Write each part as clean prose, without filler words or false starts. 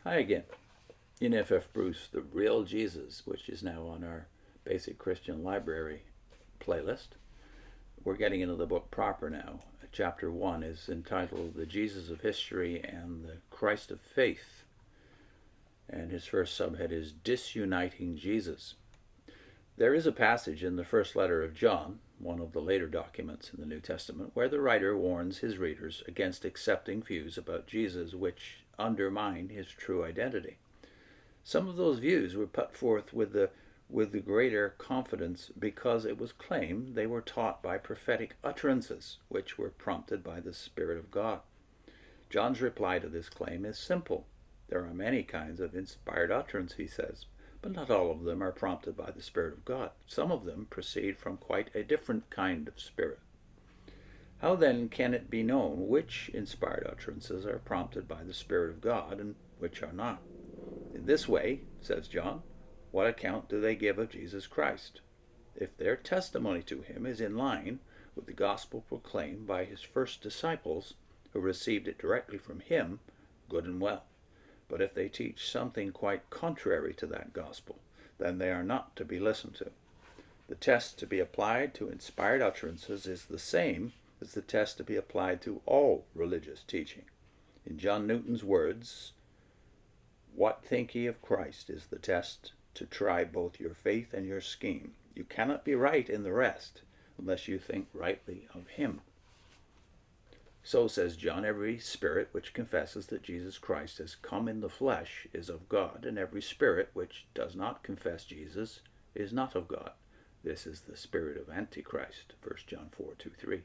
Hi again. In F.F. Bruce, The Real Jesus, which is now on our Basic Christian Library playlist. We're getting into the book proper now. Chapter 1 is entitled The Jesus of History and the Christ of Faith. And his first subhead is Disuniting Jesus. There is a passage in the first letter of John, one of the later documents in the New Testament, where the writer warns his readers against accepting views about Jesus which undermine his true identity. Some of those views were put forth with the greater confidence because it was claimed they were taught by prophetic utterances, which were prompted by the Spirit of God. John's reply to this claim is simple. There are many kinds of inspired utterance, he says, but not all of them are prompted by the Spirit of God. Some of them proceed from quite a different kind of spirit. How then can it be known which inspired utterances are prompted by the Spirit of God and which are not? In this way, says John, what account do they give of Jesus Christ? If their testimony to him is in line with the gospel proclaimed by his first disciples, who received it directly from him, good and well. But if they teach something quite contrary to that gospel, then they are not to be listened to. The test to be applied to inspired utterances is the same as the test to be applied to all religious teaching. In John Newton's words, "What think ye of Christ is the test to try both your faith and your scheme. You cannot be right in the rest unless you think rightly of him." So, says John, every spirit which confesses that Jesus Christ has come in the flesh is of God, and every spirit which does not confess Jesus is not of God. This is the spirit of Antichrist, 1 John 4:2-3.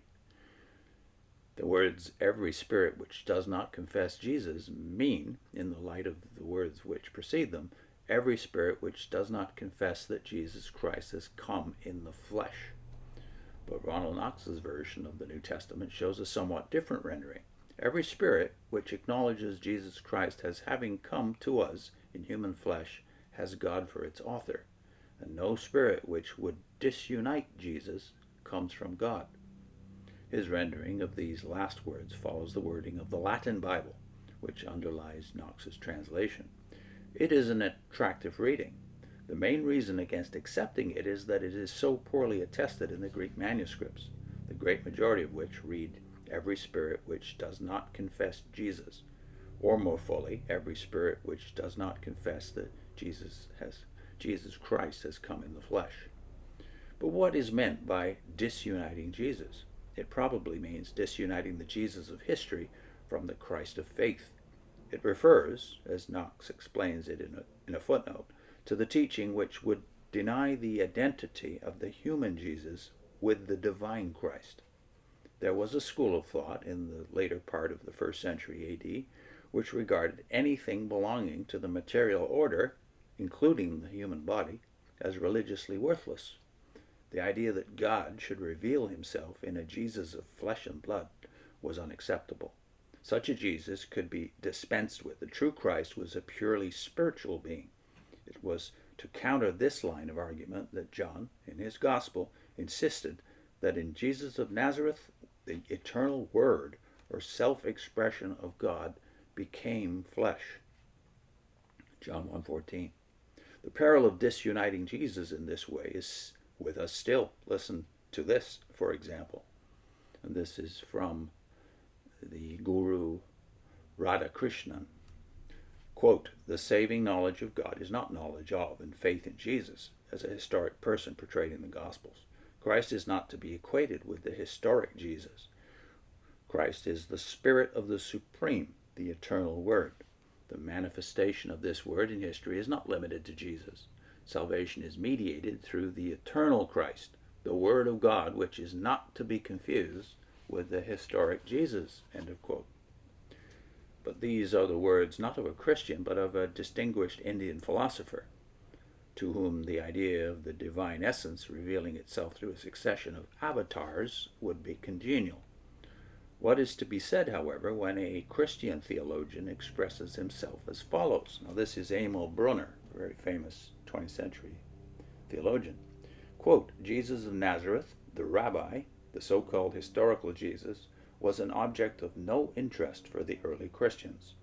The words every spirit which does not confess Jesus mean, in the light of the words which precede them, every spirit which does not confess that Jesus Christ has come in the flesh. But Ronald Knox's version of the New Testament shows a somewhat different rendering. Every spirit which acknowledges Jesus Christ as having come to us in human flesh has God for its author, and no spirit which would disunite Jesus comes from God. His rendering of these last words follows the wording of the Latin Bible, which underlies Knox's translation. It is an attractive reading. The main reason against accepting it is that it is so poorly attested in the Greek manuscripts, the great majority of which read, every spirit which does not confess Jesus, or more fully, every spirit which does not confess that Jesus Christ has come in the flesh. But what is meant by disuniting Jesus? It probably means disuniting the Jesus of history from the Christ of faith. It refers, as Knox explains it in a footnote, to the teaching which would deny the identity of the human Jesus with the divine Christ. There was a school of thought in the later part of the 1st century A.D. which regarded anything belonging to the material order, including the human body, as religiously worthless. The idea that God should reveal himself in a Jesus of flesh and blood was unacceptable. Such a Jesus could be dispensed with. The true Christ was a purely spiritual being. It was to counter this line of argument that John, in his Gospel, insisted that in Jesus of Nazareth, the eternal Word, or self-expression of God, became flesh. John 1:14. The peril of disuniting Jesus in this way is with us still. Listen to this, for example. And this is from the guru Radakrishnan. Quote, "The saving knowledge of God is not knowledge of and faith in Jesus as a historic person portrayed in the Gospels. Christ is not to be equated with the historic Jesus. Christ is the Spirit of the Supreme, the eternal Word. The manifestation of this Word in history is not limited to Jesus. Salvation is mediated through the eternal Christ, the Word of God, which is not to be confused with the historic Jesus." End of quote. But these are the words not of a Christian, but of a distinguished Indian philosopher, to whom the idea of the divine essence revealing itself through a succession of avatars would be congenial. What is to be said, however, when a Christian theologian expresses himself as follows? Now, this is Emil Brunner, a very famous 20th century theologian. Quote, "Jesus of Nazareth, the rabbi, the so-called historical Jesus, was an object of no interest for the early Christians.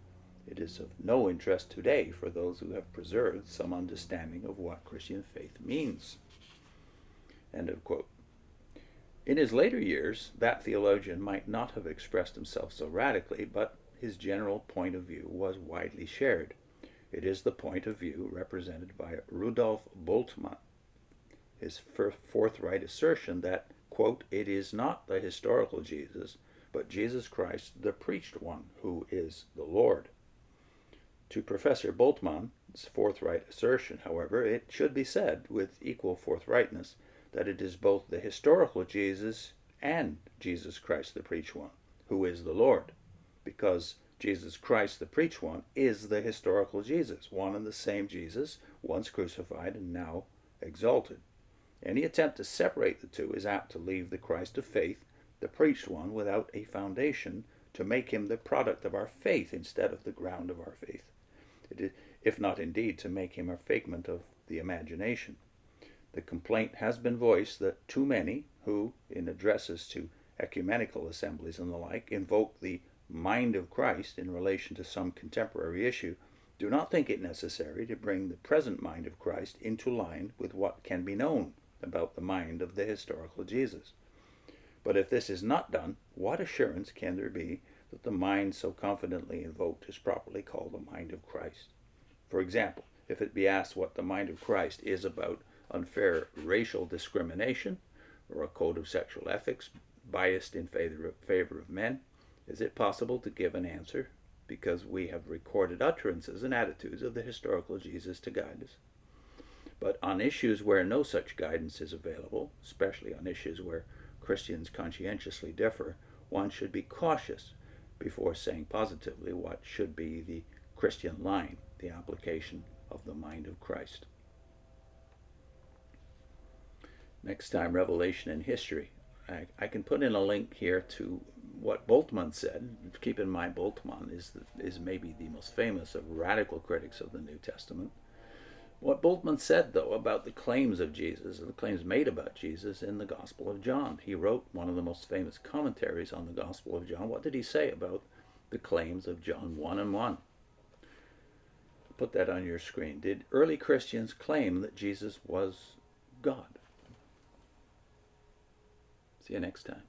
It is of no interest today for those who have preserved some understanding of what Christian faith means." End of quote. In his later years, that theologian might not have expressed himself so radically, but his general point of view was widely shared. It is the point of view represented by Rudolf Bultmann. His forthright assertion that, quote, "it is not the historical Jesus, but Jesus Christ, the preached one, who is the Lord." To Professor Bultmann's forthright assertion, however, it should be said with equal forthrightness that it is both the historical Jesus and Jesus Christ, the preached one, who is the Lord, because Jesus Christ, the preached one, is the historical Jesus, one and the same Jesus, once crucified and now exalted. Any attempt to separate the two is apt to leave the Christ of faith, the preached one, without a foundation to make him the product of our faith instead of the ground of our faith, if not indeed to make him a figment of the imagination. The complaint has been voiced that too many who, in addresses to ecumenical assemblies and the like, invoke the mind of Christ in relation to some contemporary issue, do not think it necessary to bring the present mind of Christ into line with what can be known about the mind of the historical Jesus. But if this is not done, what assurance can there be that the mind so confidently invoked is properly called the mind of Christ? For example, if it be asked what the mind of Christ is about unfair racial discrimination, or a code of sexual ethics biased in favor of men, is it possible to give an answer because we have recorded utterances and attitudes of the historical Jesus to guide us? But on issues where no such guidance is available, especially on issues where Christians conscientiously differ, one should be cautious before saying positively what should be the Christian line, the application of the mind of Christ. Next time, Revelation and History. I can put in a link here to what Bultmann said. Keep in mind, Bultmann is maybe the most famous of radical critics of the New Testament. What Bultmann said, though, about the claims of Jesus, and the claims made about Jesus in the Gospel of John. He wrote one of the most famous commentaries on the Gospel of John. What did he say about the claims of John 1 and 1? Put that on your screen. Did early Christians claim that Jesus was God? See you next time.